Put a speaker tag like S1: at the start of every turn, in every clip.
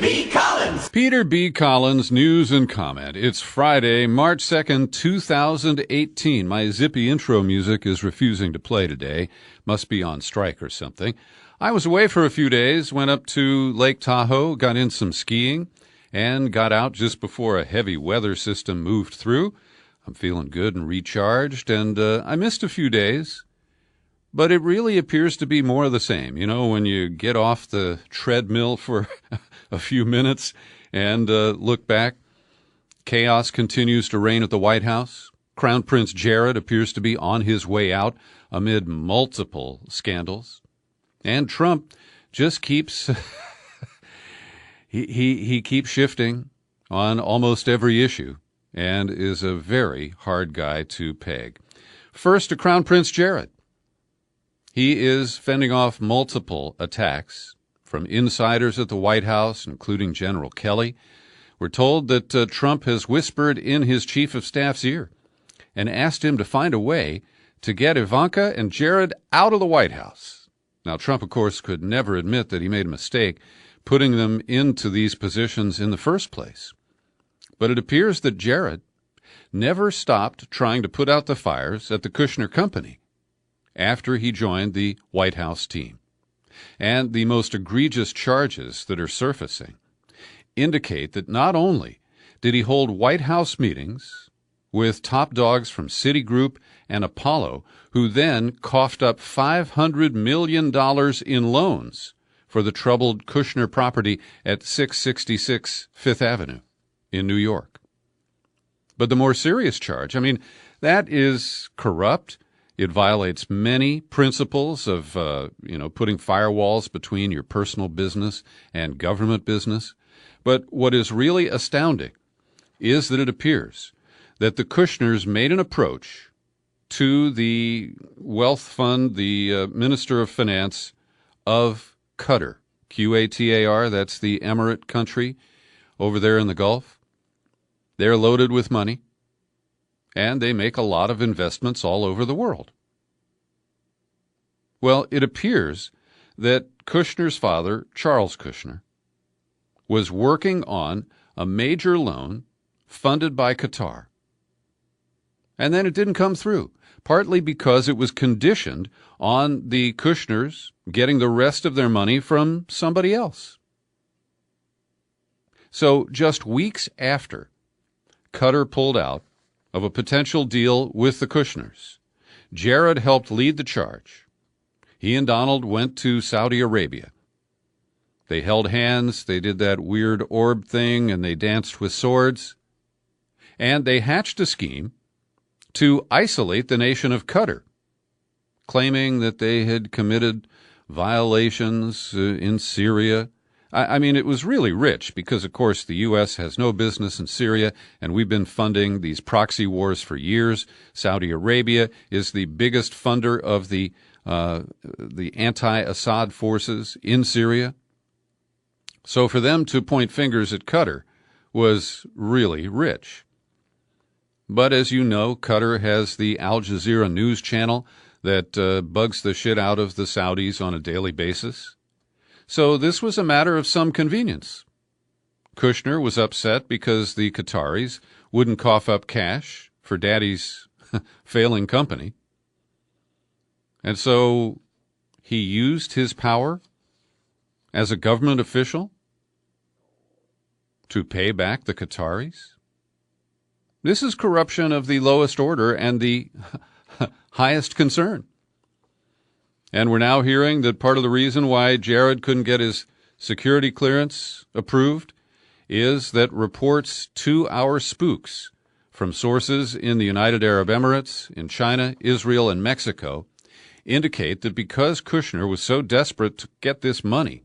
S1: B. Collins.
S2: Peter B. Collins, news and comment. It's Friday, March 2nd, 2018. My zippy intro music is refusing to play today. Must be on strike or something. I was away for a few days, went up to Lake Tahoe, got in some skiing, and got out just before a heavy weather system moved through. I'm feeling good and recharged, and I missed a few days. But it really appears to be more of the same. You know, when you get off the treadmill for a few minutes and look back, chaos continues to reign at the White House. Crown Prince Jared appears to be on his way out amid multiple scandals. And Trump just keeps he keeps shifting on almost every issue and is a very hard guy to peg. First, to Crown Prince Jared. He is fending off multiple attacks from insiders at the White House, including General Kelly. We're told that Trump has whispered in his chief of staff's ear and asked him to find a way to get Ivanka and Jared out of the White House. Now, Trump, of course, could never admit that he made a mistake putting them into these positions in the first place. But it appears that Jared never stopped trying to put out the fires at the Kushner Company after he joined the White House team. And the most egregious charges that are surfacing indicate that not only did he hold White House meetings with top dogs from Citigroup and Apollo, who then coughed up $500 million in loans for the troubled Kushner property at 666 Fifth Avenue in New York. But the more serious charge, that is corrupt. It violates many principles of, putting firewalls between your personal business and government business. But what is really astounding is that it appears that the Kushners made an approach to the wealth fund, the Minister of Finance of Qatar, Qatar, that's the Emirate country over there in the Gulf. They're loaded with money, and they make a lot of investments all over the world. Well, it appears that Kushner's father, Charles Kushner, was working on a major loan funded by Qatar. And then it didn't come through, partly because it was conditioned on the Kushners getting the rest of their money from somebody else. So just weeks after Qatar pulled out of a potential deal with the Kushners, Jared helped lead the charge. He and Donald went to Saudi Arabia. They held hands, they did that weird orb thing, and they danced with swords. And they hatched a scheme to isolate the nation of Qatar, claiming that they had committed violations in Syria. It was really rich because, of course, the U.S. has no business in Syria, and we've been funding these proxy wars for years. Saudi Arabia is the biggest funder of the anti-Assad forces in Syria. So for them to point fingers at Qatar was really rich. But as you know, Qatar has the Al Jazeera news channel that bugs the shit out of the Saudis on a daily basis. So this was a matter of some convenience. Kushner was upset because the Qataris wouldn't cough up cash for Daddy's failing company. And so he used his power as a government official to pay back the Qataris. This is corruption of the lowest order and the highest concern. And we're now hearing that part of the reason why Jared couldn't get his security clearance approved is that reports to our spooks from sources in the United Arab Emirates, in China, Israel, and Mexico indicate that because Kushner was so desperate to get this money,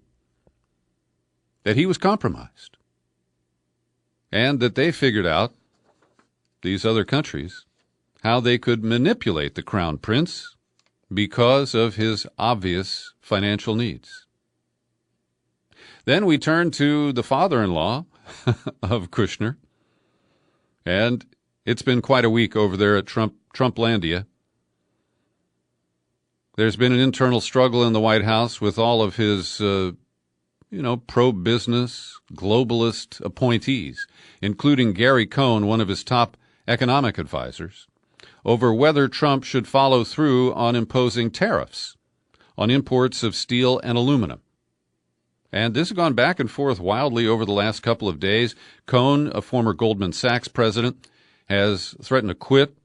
S2: that he was compromised. And that they figured out, these other countries, how they could manipulate the Crown Prince because of his obvious financial needs. Then we turn to the father-in-law of Kushner, and it's been quite a week over there at Trumplandia. There's been an internal struggle in the White House with all of his pro-business, globalist appointees, including Gary Cohn, one of his top economic advisors, over whether Trump should follow through on imposing tariffs on imports of steel and aluminum. And this has gone back and forth wildly over the last couple of days. Cohn, a former Goldman Sachs president, has threatened to quit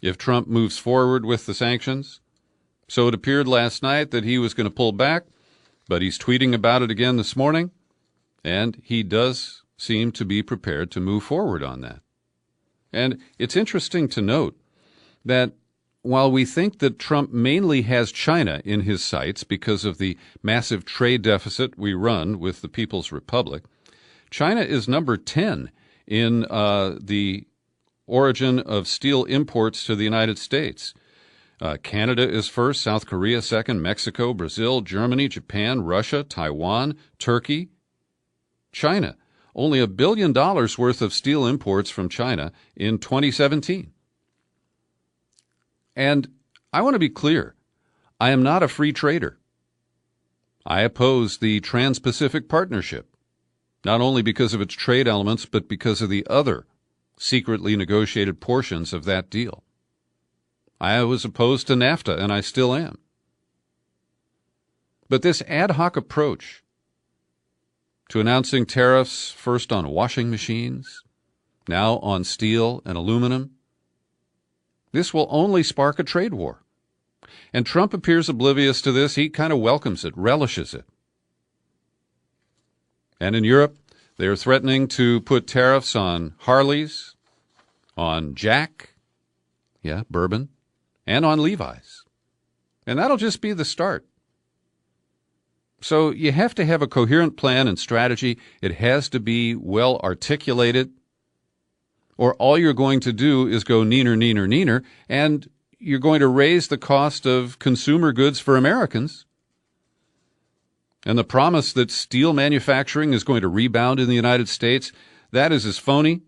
S2: if Trump moves forward with the sanctions. So it appeared last night that he was going to pull back, but he's tweeting about it again this morning, and he does seem to be prepared to move forward on that. And it's interesting to note that while we think that Trump mainly has China in his sights because of the massive trade deficit we run with the People's Republic, China is number 10 in the origin of steel imports to the United States. Canada is first, South Korea second, Mexico, Brazil, Germany, Japan, Russia, Taiwan, Turkey, China. Only $1 billion worth of steel imports from China in 2017. And I want to be clear, I am not a free trader. I oppose the Trans-Pacific Partnership, not only because of its trade elements, but because of the other secretly negotiated portions of that deal. I was opposed to NAFTA, and I still am. But this ad hoc approach to announcing tariffs first on washing machines, now on steel and aluminum, this will only spark a trade war. And Trump appears oblivious to this. He kind of welcomes it, relishes it. And in Europe, they are threatening to put tariffs on Harleys, on Jack, bourbon, and on Levi's. And that'll just be the start. So you have to have a coherent plan and strategy. It has to be well articulated, or all you're going to do is go neener, and you're going to raise the cost of consumer goods for Americans. And the promise that steel manufacturing is going to rebound in the United States, that is as phony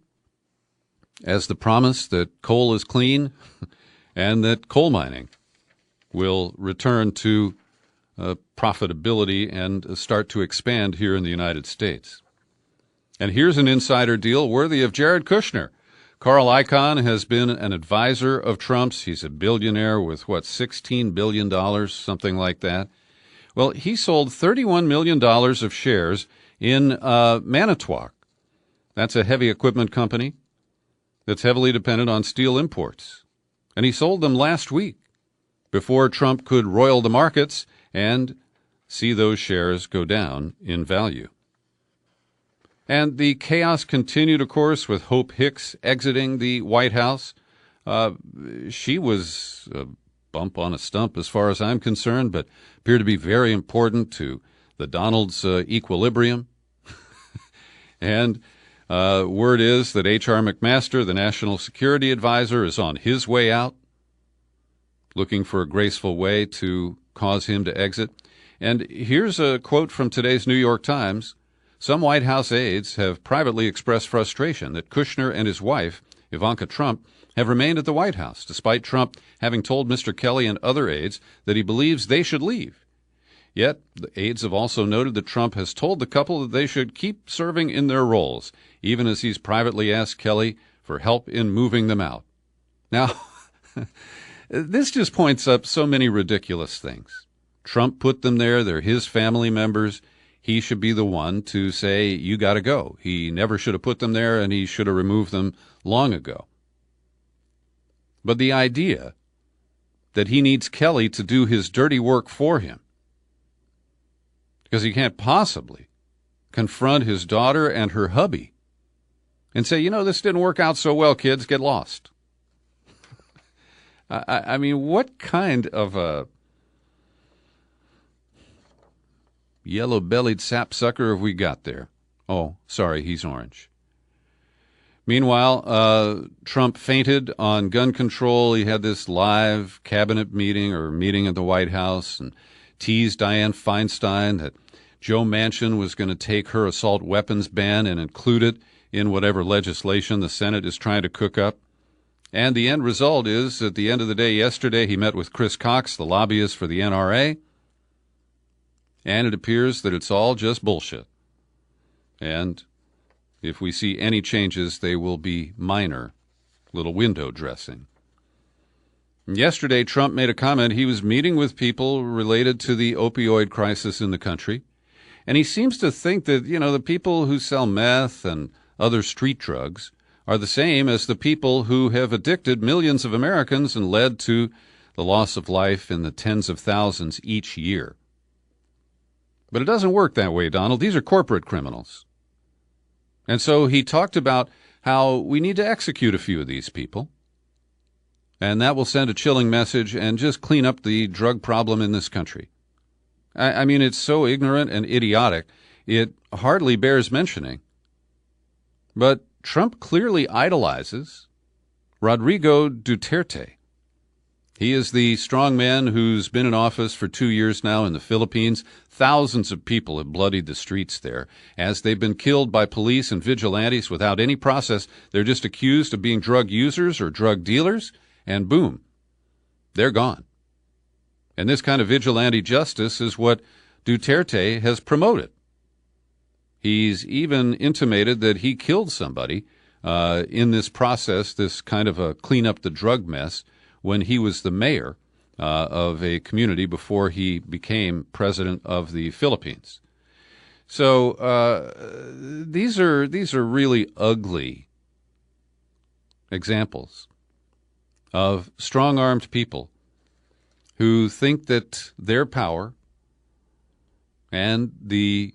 S2: as the promise that coal is clean and that coal mining will return to profitability and start to expand here in the United States. And here's an insider deal worthy of Jared Kushner. Carl Icahn has been an advisor of Trump's. He's a billionaire with, $16 billion, something like that. Well, he sold $31 million of shares in Manitowoc. That's a heavy equipment company that's heavily dependent on steel imports. And he sold them last week before Trump could roil the markets and see those shares go down in value. And the chaos continued, of course, with Hope Hicks exiting the White House. She was a bump on a stump as far as I'm concerned, but appeared to be very important to the Donald's equilibrium. And word is that H.R. McMaster, the National Security Advisor, is on his way out, looking for a graceful way to cause him to exit. And here's a quote from today's New York Times. Some White House aides have privately expressed frustration that Kushner and his wife, Ivanka Trump, have remained at the White House, despite Trump having told Mr. Kelly and other aides that he believes they should leave. Yet, the aides have also noted that Trump has told the couple that they should keep serving in their roles, even as he's privately asked Kelly for help in moving them out. Now, this just points up so many ridiculous things. Trump put them there. They're his family members. He should be the one to say, you got to go. He never should have put them there, and he should have removed them long ago. But the idea that he needs Kelly to do his dirty work for him, because he can't possibly confront his daughter and her hubby and say, this didn't work out so well, kids, get lost. I mean, what kind of a yellow-bellied sapsucker have we got there? Oh, sorry, he's orange. Meanwhile, Trump fainted on gun control. He had this live cabinet meeting at the White House and teased Dianne Feinstein that Joe Manchin was going to take her assault weapons ban and include it in whatever legislation the Senate is trying to cook up. And the end result is, at the end of the day yesterday, he met with Chris Cox, the lobbyist for the NRA, And it appears that it's all just bullshit. And if we see any changes, they will be minor, little window dressing. Yesterday, Trump made a comment. He was meeting with people related to the opioid crisis in the country. And he seems to think that, the people who sell meth and other street drugs are the same as the people who have addicted millions of Americans and led to the loss of life in the tens of thousands each year. But it doesn't work that way, Donald. These are corporate criminals. And so he talked about how we need to execute a few of these people. And that will send a chilling message and just clean up the drug problem in this country. I mean, it's so ignorant and idiotic, it hardly bears mentioning. But Trump clearly idolizes Rodrigo Duterte. He is the strong man who's been in office for 2 years now in the Philippines. Thousands of people have bloodied the streets there as they've been killed by police and vigilantes without any process. They're just accused of being drug users or drug dealers, and boom, they're gone. And this kind of vigilante justice is what Duterte has promoted. He's even intimated that he killed somebody in this process, this kind of a clean up the drug mess, when he was the mayor of a community before he became president of the Philippines. So these are really ugly examples of strong-armed people who think that their power and the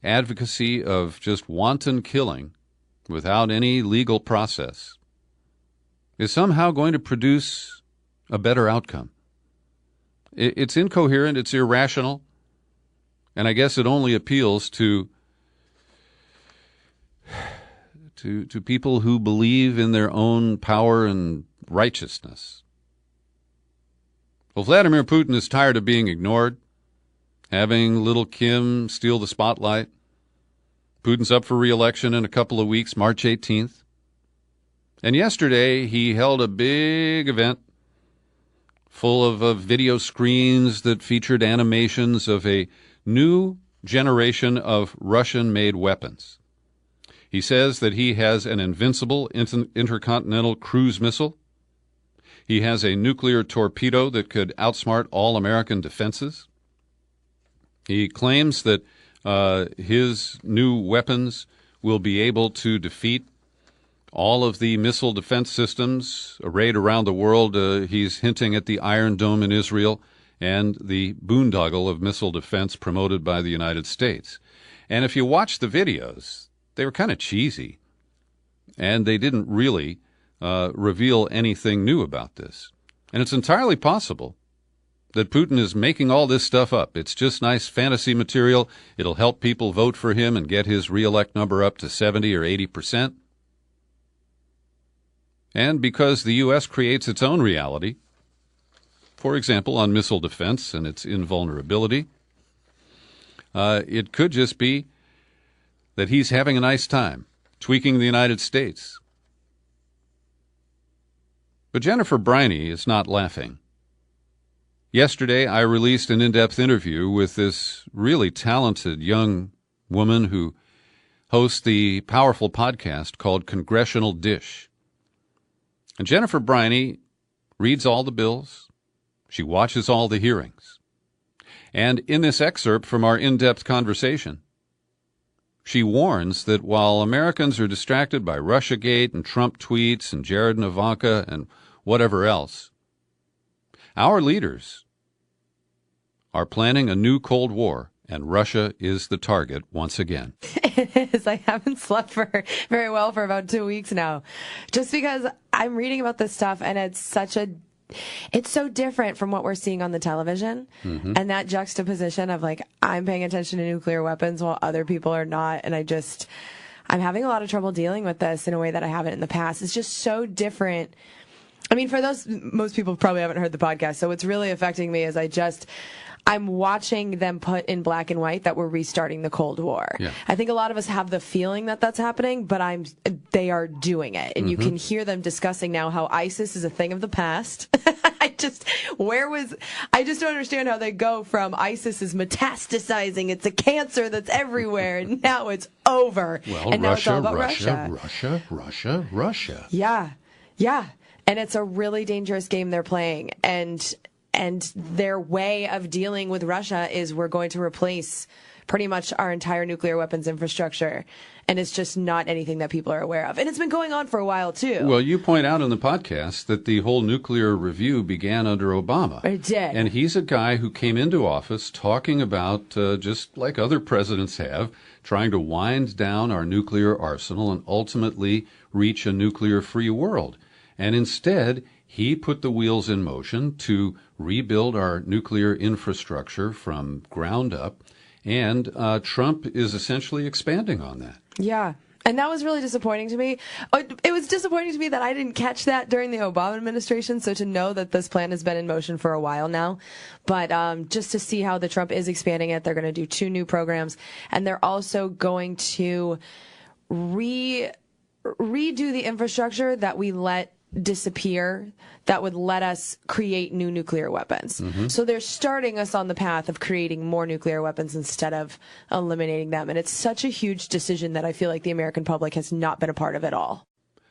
S2: advocacy of just wanton killing without any legal process is somehow going to produce a better outcome. It's incoherent, it's irrational, and I guess it only appeals to people who believe in their own power and righteousness. Well, Vladimir Putin is tired of being ignored, having little Kim steal the spotlight. Putin's up for re-election in a couple of weeks, March 18th. And yesterday he held a big event full of video screens that featured animations of a new generation of Russian-made weapons. He says that he has an invincible intercontinental cruise missile. He has a nuclear torpedo that could outsmart all American defenses. He claims that his new weapons will be able to defeat all of the missile defense systems arrayed around the world. He's hinting at the Iron Dome in Israel and the boondoggle of missile defense promoted by the United States. And if you watch the videos, they were kind of cheesy, and they didn't really reveal anything new about this. And it's entirely possible that Putin is making all this stuff up. It's just nice fantasy material. It'll help people vote for him and get his re-elect number up to 70 or 80%. And because the U.S. creates its own reality, for example, on missile defense and its invulnerability, it could just be that he's having a nice time tweaking the United States. But Jennifer Briney is not laughing. Yesterday, I released an in-depth interview with this really talented young woman who hosts the powerful podcast called Congressional Dish. And Jennifer Briney reads all the bills. She watches all the hearings. And in this excerpt from our in-depth conversation, she warns that while Americans are distracted by Russiagate and Trump tweets and Jared and Ivanka and whatever else, our leaders are planning a new Cold War, and Russia is the target once again.
S1: It is. I haven't slept very well for about 2 weeks now, just because I'm reading about this stuff, and it's so different from what we're seeing on the television. Mm-hmm. And that juxtaposition of I'm paying attention to nuclear weapons while other people are not. And I'm having a lot of trouble dealing with this in a way that I haven't in the past. It's just so different. I mean, most people probably haven't heard the podcast. So what's really affecting me is I'm watching them put in black and white that we're restarting the Cold War.
S2: Yeah.
S1: I think a lot of us have the feeling that that's happening, but they are doing it. And you can hear them discussing now how ISIS is a thing of the past. I just don't understand how they go from ISIS is metastasizing, it's a cancer that's everywhere, and now it's over.
S2: Well,
S1: and now it's all about
S2: Russia.
S1: Yeah. And it's a really dangerous game they're playing. And their way of dealing with Russia is we're going to replace pretty much our entire nuclear weapons infrastructure. And it's just not anything that people are aware of. And it's been going on for a while, too.
S2: Well, you point out in the podcast that the whole nuclear review began under Obama.
S1: It did.
S2: And he's a guy who came into office talking about, just like other presidents have, trying to wind down our nuclear arsenal and ultimately reach a nuclear-free world. And instead, he put the wheels in motion to rebuild our nuclear infrastructure from ground up, and Trump is essentially expanding on that.
S1: Yeah. And that was really disappointing to me. It was disappointing to me that I didn't catch that during the Obama administration, so to know that this plan has been in motion for a while now. But just to see how the Trump is expanding it, they're going to do 2 new programs, and they're also going to redo the infrastructure that we let disappear that would let us create new nuclear weapons. So they're starting us on the path of creating more nuclear weapons instead of eliminating them. And it's such a huge decision that I feel like the American public has not been a part of at all.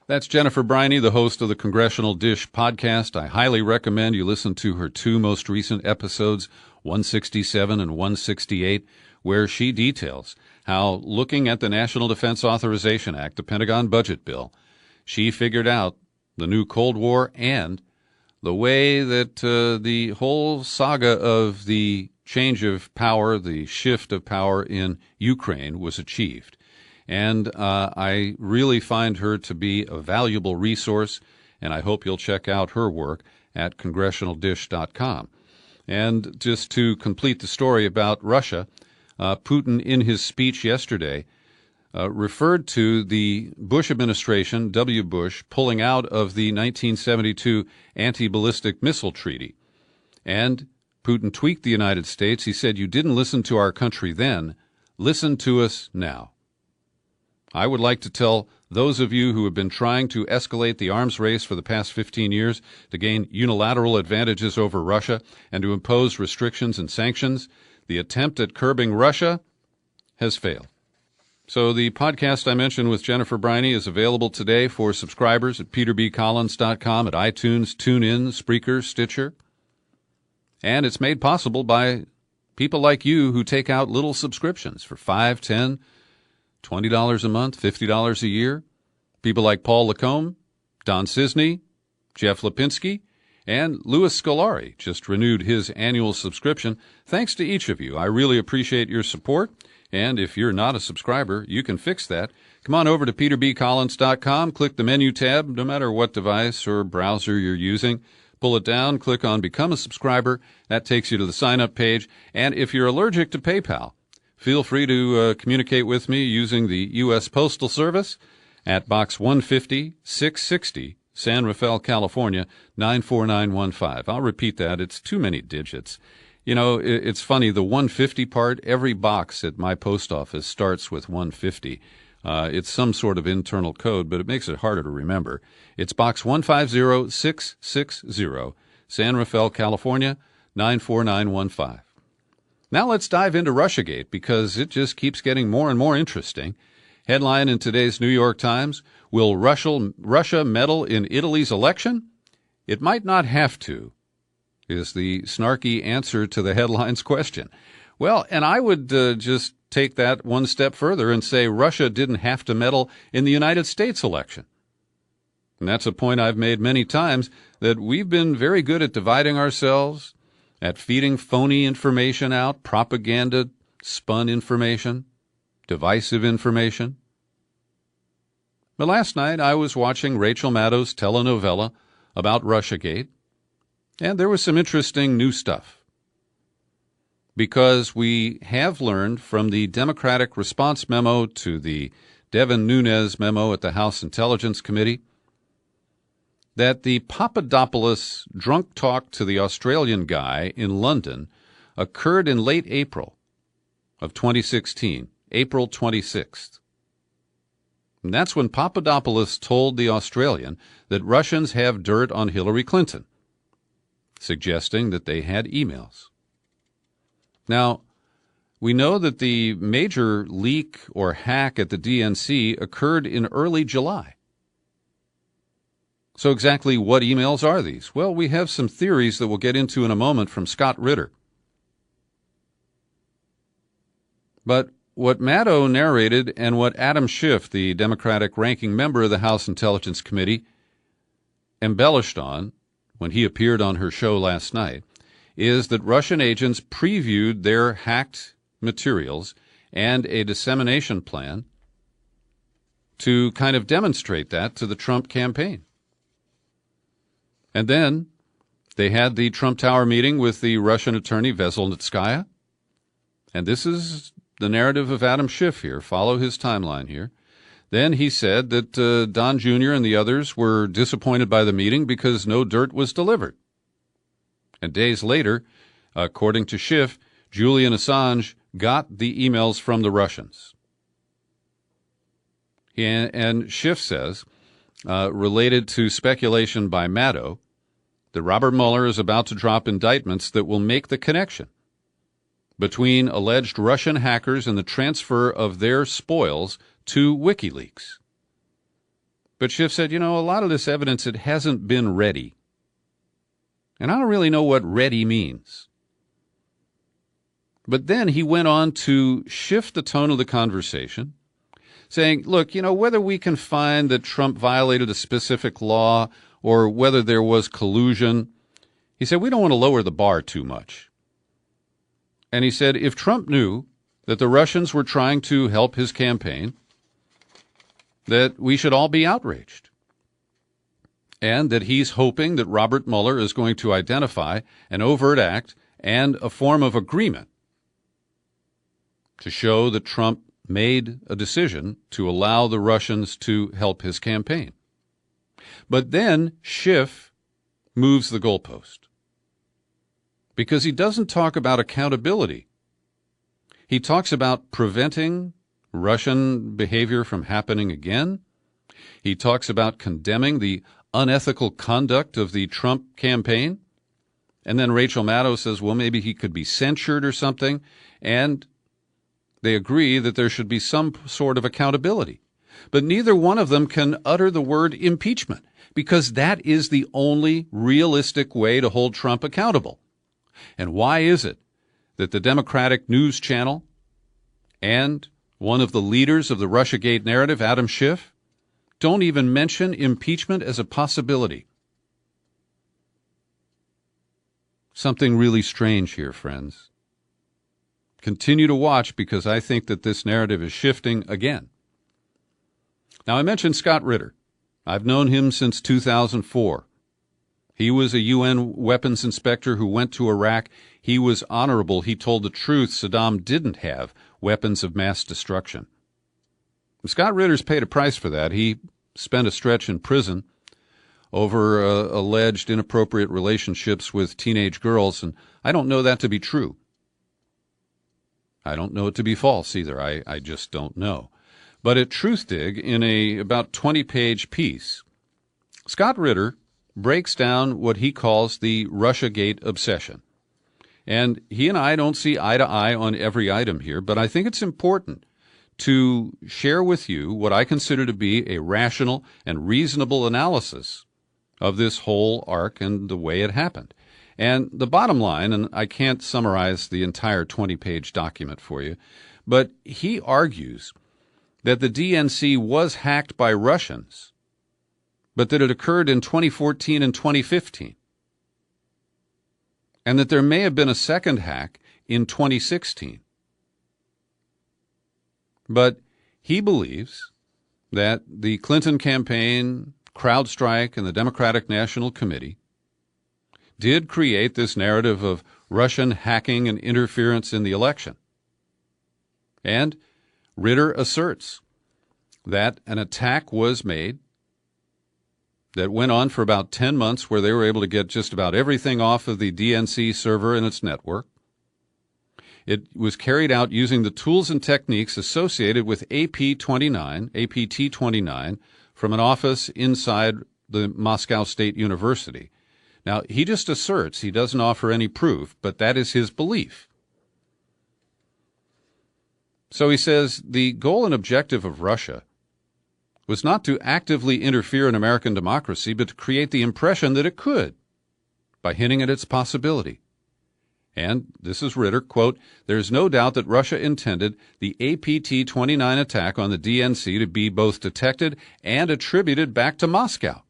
S2: That's Jennifer Briney, the host of the Congressional Dish podcast. I highly recommend you listen to her 2 most recent episodes, 167 and 168, where she details how, looking at the National Defense Authorization Act, the Pentagon budget bill, she figured out the new Cold War and the way that the whole saga of the change of power, the shift of power in Ukraine was achieved. And I really find her to be a valuable resource, and I hope you'll check out her work at congressionaldish.com. And just to complete the story about Russia, Putin, in his speech yesterday, referred to the Bush administration, W. Bush, pulling out of the 1972 anti-ballistic missile treaty. And Putin tweaked the United States. He said, "You didn't listen to our country then. Listen to us now." I would like to tell those of you who have been trying to escalate the arms race for the past 15 years to gain unilateral advantages over Russia and to impose restrictions and sanctions, the attempt at curbing Russia has failed. So the podcast I mentioned with Jennifer Briney is available today for subscribers at peterbcollins.com, at iTunes, TuneIn, Spreaker, Stitcher. And it's made possible by people like you who take out little subscriptions for $5, $10, $20 a month, $50 a year. People like Paul Lacombe, Don Cisney, Jeff Lipinski, and Louis Scolari just renewed his annual subscription. Thanks to each of you. I really appreciate your support. And if you're not a subscriber, you can fix that. Come on over to peterbcollins.com, click the menu tab, no matter what device or browser you're using. Pull it down, click on Become a Subscriber. That takes you to the sign-up page. And if you're allergic to PayPal, feel free to communicate with me using the U.S. Postal Service at Box 150, 660, San Rafael, California, 94915. I'll repeat that. It's too many digits. You know, it's funny, the 150 part, every box at my post office starts with 150. It's some sort of internal code, but it makes it harder to remember. It's Box 150660, San Rafael, California, 94915. Now let's dive into Russiagate, because it just keeps getting more and more interesting. Headline in today's New York Times, will Russia meddle in Italy's election? It might not have to, is the snarky answer to the headline's question. Well, and I would just take that one step further and say Russia didn't have to meddle in the United States election. And that's a point I've made many times, that we've been very good at dividing ourselves, at feeding phony information out, propaganda, spun information, divisive information. But last night I was watching Rachel Maddow's telenovela about Russiagate, and there was some interesting new stuff. Because we have learned from the Democratic response memo to the Devin Nunes memo at the House Intelligence Committee that the Papadopoulos drunk talk to the Australian guy in London occurred in late April of 2016, April 26th. And that's when Papadopoulos told the Australian that Russians have dirt on Hillary Clinton, suggesting that they had emails. Now, we know that the major leak or hack at the DNC occurred in early July. So exactly what emails are these? Well, we have some theories that we'll get into in a moment from Scott Ritter. But what Maddow narrated and what Adam Schiff, the Democratic ranking member of the House Intelligence Committee, embellished on when he appeared on her show last night is that Russian agents previewed their hacked materials and a dissemination plan to kind of demonstrate that to the Trump campaign. And then they had the Trump Tower meeting with the Russian attorney Veselnitskaya. And this is the narrative of Adam Schiff here. Follow his timeline here. Then he said that Don Jr. and the others were disappointed by the meeting because no dirt was delivered. And days later, according to Schiff, Julian Assange got the emails from the Russians. And Schiff says, related to speculation by Maddow, that Robert Mueller is about to drop indictments that will make the connection between alleged Russian hackers and the transfer of their spoils to WikiLeaks. But Schiff said, a lot of this evidence, it hasn't been ready. And I don't really know what ready means. But then he went on to shift the tone of the conversation, saying, look, whether we can find that Trump violated a specific law or whether there was collusion, he said, we don't want to lower the bar too much. And he said, if Trump knew that the Russians were trying to help his campaign, that we should all be outraged. And that he's hoping that Robert Mueller is going to identify an overt act and a form of agreement to show that Trump made a decision to allow the Russians to help his campaign. But then Schiff moves the goalpost because he doesn't talk about accountability. He talks about preventing Russian behavior from happening again. He talks about condemning the unethical conduct of the Trump campaign. And then Rachel Maddow says, well, maybe he could be censured or something. And they agree that there should be some sort of accountability. But neither one of them can utter the word impeachment because that is the only realistic way to hold Trump accountable. And why is it that the Democratic news channel and one of the leaders of the Russiagate narrative, Adam Schiff, don't even mention impeachment as a possibility? Something really strange here, friends. Continue to watch because I think that this narrative is shifting again. Now, I mentioned Scott Ritter. I've known him since 2004. He was a UN weapons inspector who went to Iraq. He was honorable. He told the truth. Saddam didn't have weapons of mass destruction. Scott Ritter's paid a price for that. He spent a stretch in prison over alleged inappropriate relationships with teenage girls, and I don't know that to be true. I don't know it to be false either. I just don't know. But at Truthdig, in a about 20-page piece, Scott Ritter breaks down what he calls the Russiagate obsession. And he and I don't see eye to eye on every item here, but I think it's important to share with you what I consider to be a rational and reasonable analysis of this whole arc and the way it happened. And the bottom line, and I can't summarize the entire 20-page document for you, but he argues that the DNC was hacked by Russians, but that it occurred in 2014 and 2015, and that there may have been a second hack in 2016. But he believes that the Clinton campaign, CrowdStrike, and the Democratic National Committee did create this narrative of Russian hacking and interference in the election. And Ritter asserts that an attack was made that went on for about 10 months where they were able to get just about everything off of the DNC server and its network. It was carried out using the tools and techniques associated with APT-29 from an office inside the Moscow State University. Now, he just asserts, he doesn't offer any proof, but that is his belief. So he says the goal and objective of Russia was not to actively interfere in American democracy, but to create the impression that it could by hinting at its possibility. And this is Ritter, quote, "There's no doubt that Russia intended the APT-29 attack on the DNC to be both detected and attributed back to Moscow.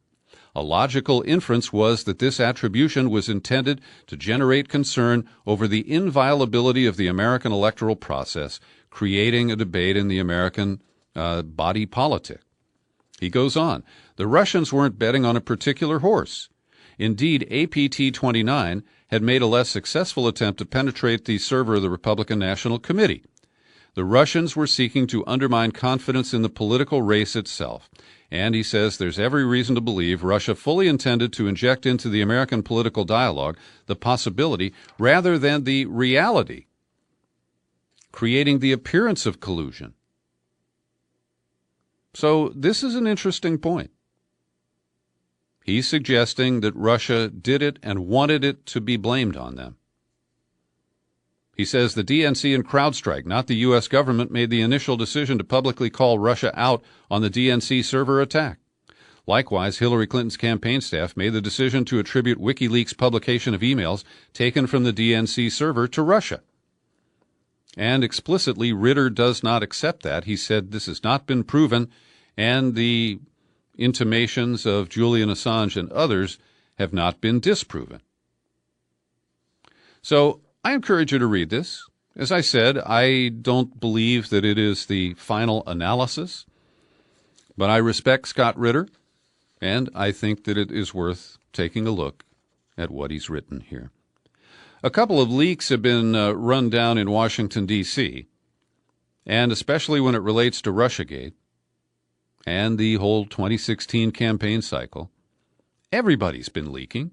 S2: A logical inference was that this attribution was intended to generate concern over the inviolability of the American electoral process, creating a debate in the American body politic." He goes on, "The Russians weren't betting on a particular horse. Indeed, APT-29 had made a less successful attempt to penetrate the server of the Republican National Committee. The Russians were seeking to undermine confidence in the political race itself. And he says there's every reason to believe Russia fully intended to inject into the American political dialogue the possibility rather than the reality, creating the appearance of collusion." So this is an interesting point. He's suggesting that Russia did it and wanted it to be blamed on them. He says the DNC and CrowdStrike, not the U.S. government, made the initial decision to publicly call Russia out on the DNC server attack. Likewise, Hillary Clinton's campaign staff made the decision to attribute WikiLeaks' publication of emails taken from the DNC server to Russia. And explicitly, Ritter does not accept that. He said this has not been proven, and the intimations of Julian Assange and others have not been disproven. So I encourage you to read this. As I said, I don't believe that it is the final analysis, but I respect Scott Ritter, and I think that it is worth taking a look at what he's written here. A couple of leaks have been run down in Washington, D.C., and especially when it relates to Russiagate and the whole 2016 campaign cycle. Everybody's been leaking,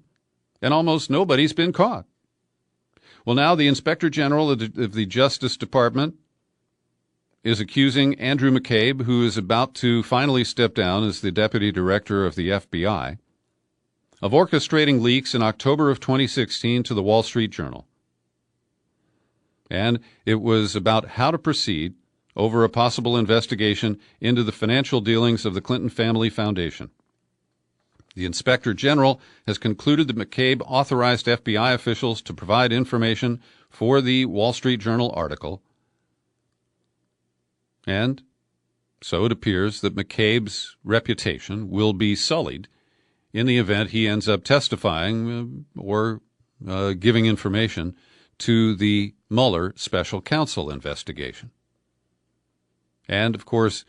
S2: and almost nobody's been caught. Well, now the Inspector General of the Justice Department is accusing Andrew McCabe, who is about to finally step down as the Deputy Director of the FBI, of orchestrating leaks in October of 2016 to the Wall Street Journal. And it was about how to proceed over a possible investigation into the financial dealings of the Clinton Family Foundation. The Inspector General has concluded that McCabe authorized FBI officials to provide information for the Wall Street Journal article, and so it appears that McCabe's reputation will be sullied in the event he ends up testifying or giving information to the Mueller special counsel investigation. And, of course,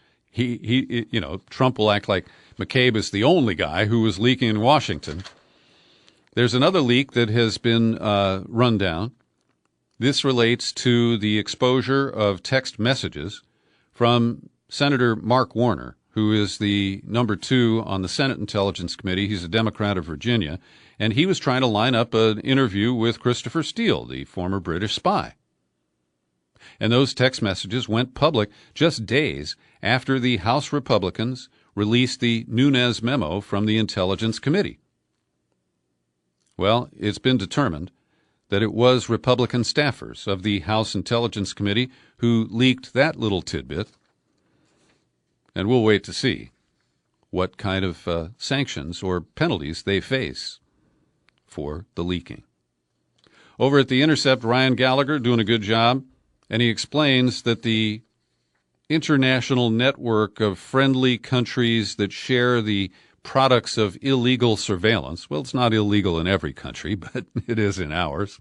S2: Trump will act like McCabe is the only guy who was leaking in Washington. There's another leak that has been run down. This relates to the exposure of text messages from Senator Mark Warner, who is the number 2 on the Senate Intelligence Committee. He's a Democrat of Virginia, and he was trying to line up an interview with Christopher Steele, the former British spy. And those text messages went public just days after the House Republicans released the Nunes memo from the Intelligence Committee. Well, it's been determined that it was Republican staffers of the House Intelligence Committee who leaked that little tidbit, and we'll wait to see what kind of sanctions or penalties they face for the leaking. Over at The Intercept, Ryan Gallagher doing a good job, and he explains that the international network of friendly countries that share the products of illegal surveillance, well, it's not illegal in every country, but it is in ours,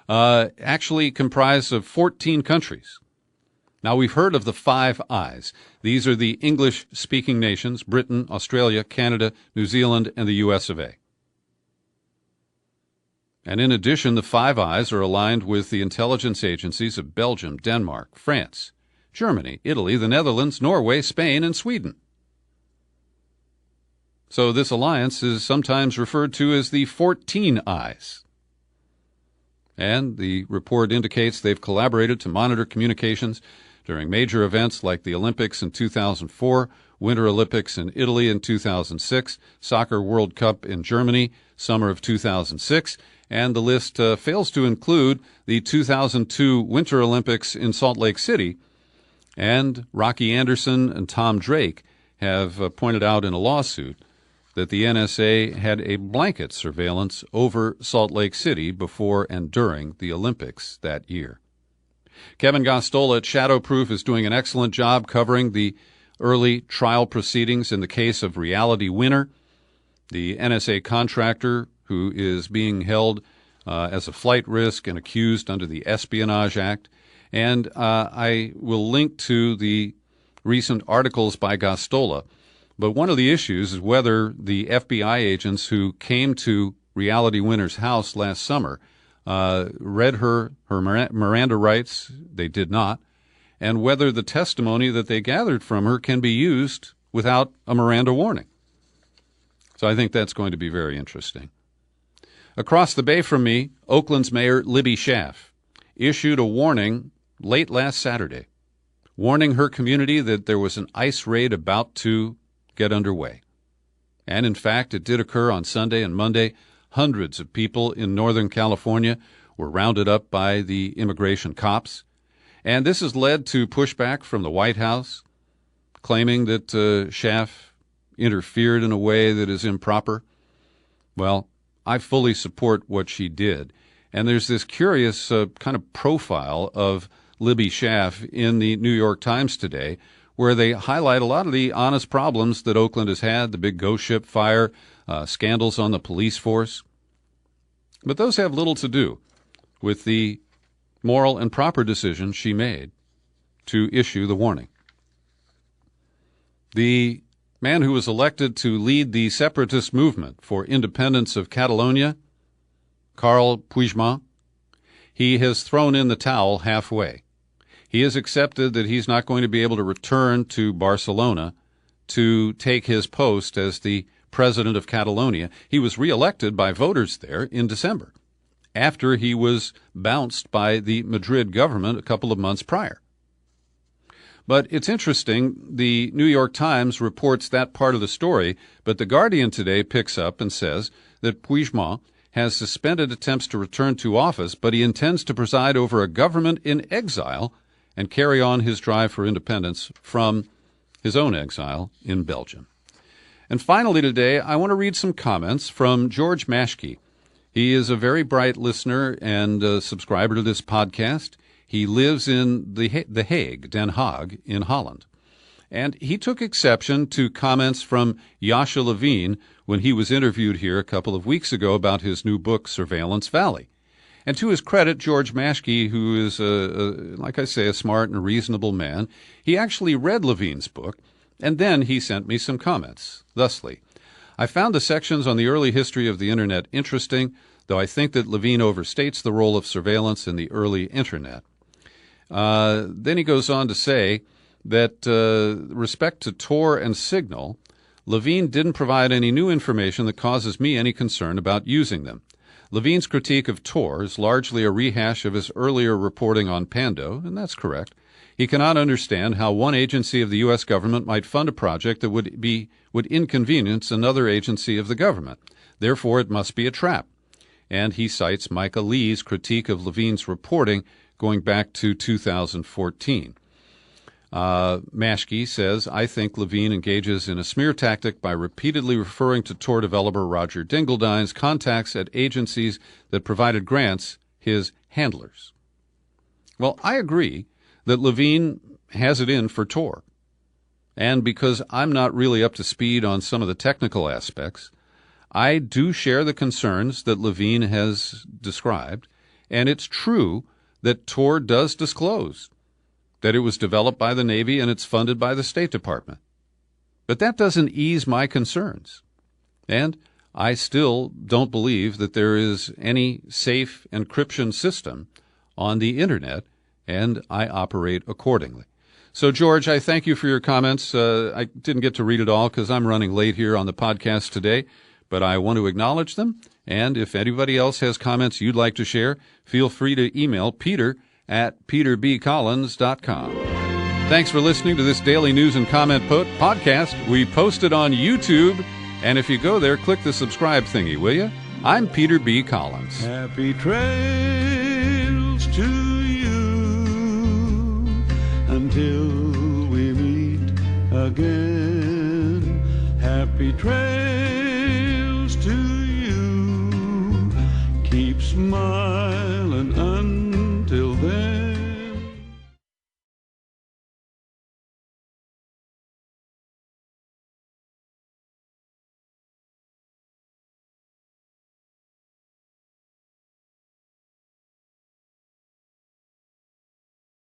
S2: actually comprise of 14 countries. Now, we've heard of the Five Eyes. These are the English-speaking nations: Britain, Australia, Canada, New Zealand, and the U.S. of A. And in addition, the Five Eyes are aligned with the intelligence agencies of Belgium, Denmark, France, Germany, Italy, the Netherlands, Norway, Spain, and Sweden. So this alliance is sometimes referred to as the 14 Eyes. And the report indicates they've collaborated to monitor communications during major events like the Olympics in 2004, Winter Olympics in Italy in 2006, Soccer World Cup in Germany, summer of 2006, and the list fails to include the 2002 Winter Olympics in Salt Lake City. And Rocky Anderson and Tom Drake have pointed out in a lawsuit that the NSA had a blanket surveillance over Salt Lake City before and during the Olympics that year. Kevin Gostola at Shadowproof is doing an excellent job covering the early trial proceedings in the case of Reality Winner, the NSA contractor who is being held as a flight risk and accused under the Espionage Act. And I will link to the recent articles by Gostola. But one of the issues is whether the FBI agents who came to Reality Winner's house last summer read her Miranda rights. They did not. And whether the testimony that they gathered from her can be used without a Miranda warning. So I think that's going to be very interesting. Across the bay from me, Oakland's Mayor Libby Schaaf issued a warning late last Saturday, warning her community that there was an ICE raid about to get underway. And in fact, it did occur on Sunday and Monday. Hundreds of people in Northern California were rounded up by the immigration cops. And this has led to pushback from the White House, claiming that Schaaf interfered in a way that is improper. Well, I fully support what she did. And there's this curious kind of profile of Libby Schaaf in the New York Times today, where they highlight a lot of the honest problems that Oakland has had, the big ghost ship fire, scandals on the police force. But those have little to do with the moral and proper decision she made to issue the warning. The man who was elected to lead the separatist movement for independence of Catalonia, Carles Puigdemont, he has thrown in the towel halfway. He has accepted that he's not going to be able to return to Barcelona to take his post as the president of Catalonia. He was reelected by voters there in December, after he was bounced by the Madrid government a couple of months prior. But it's interesting, the New York Times reports that part of the story, but The Guardian today picks up and says that Puigdemont has suspended attempts to return to office, but he intends to preside over a government in exile and carry on his drive for independence from his own exile in Belgium. And finally today, I want to read some comments from George Maschke. He is a very bright listener and a subscriber to this podcast. He lives in The Hague, Den Haag, in Holland. And he took exception to comments from Yasha Levine when he was interviewed here a couple of weeks ago about his new book, Surveillance Valley. And to his credit, George Maschke, who is, like I say, a smart and reasonable man, he actually read Levine's book, and then he sent me some comments. Thusly, I found the sections on the early history of the Internet interesting, though I think that Levine overstates the role of surveillance in the early Internet. Then he goes on to say that respect to Tor and Signal, Levine didn't provide any new information that causes me any concern about using them. Levine's critique of Tor is largely a rehash of his earlier reporting on Pando, and that's correct. He cannot understand how one agency of the U.S. government might fund a project that would inconvenience another agency of the government. Therefore, it must be a trap. And he cites Micah Lee's critique of Levine's reporting going back to 2014. Maschke says, I think Levine engages in a smear tactic by repeatedly referring to Tor developer Roger Dingeldine's contacts at agencies that provided grants, his handlers. Well, I agree that Levine has it in for Tor. And because I'm not really up to speed on some of the technical aspects, I do share the concerns that Levine has described, and it's true that Tor does disclose that it was developed by the Navy and it's funded by the State Department. But that doesn't ease my concerns. And I still don't believe that there is any safe encryption system on the Internet, and I operate accordingly. So, George, I thank you for your comments. I didn't get to read it all because I'm running late here on the podcast today, but I want to acknowledge them. And if anybody else has comments you'd like to share, feel free to email peter@peterbcollins.com. Thanks for listening to this daily news and comment podcast. We post it on YouTube, and if you go there, click the subscribe thingy, will you? I'm Peter B. Collins.
S3: Happy trails to you until we meet again. Happy trails to you. Keep smiling.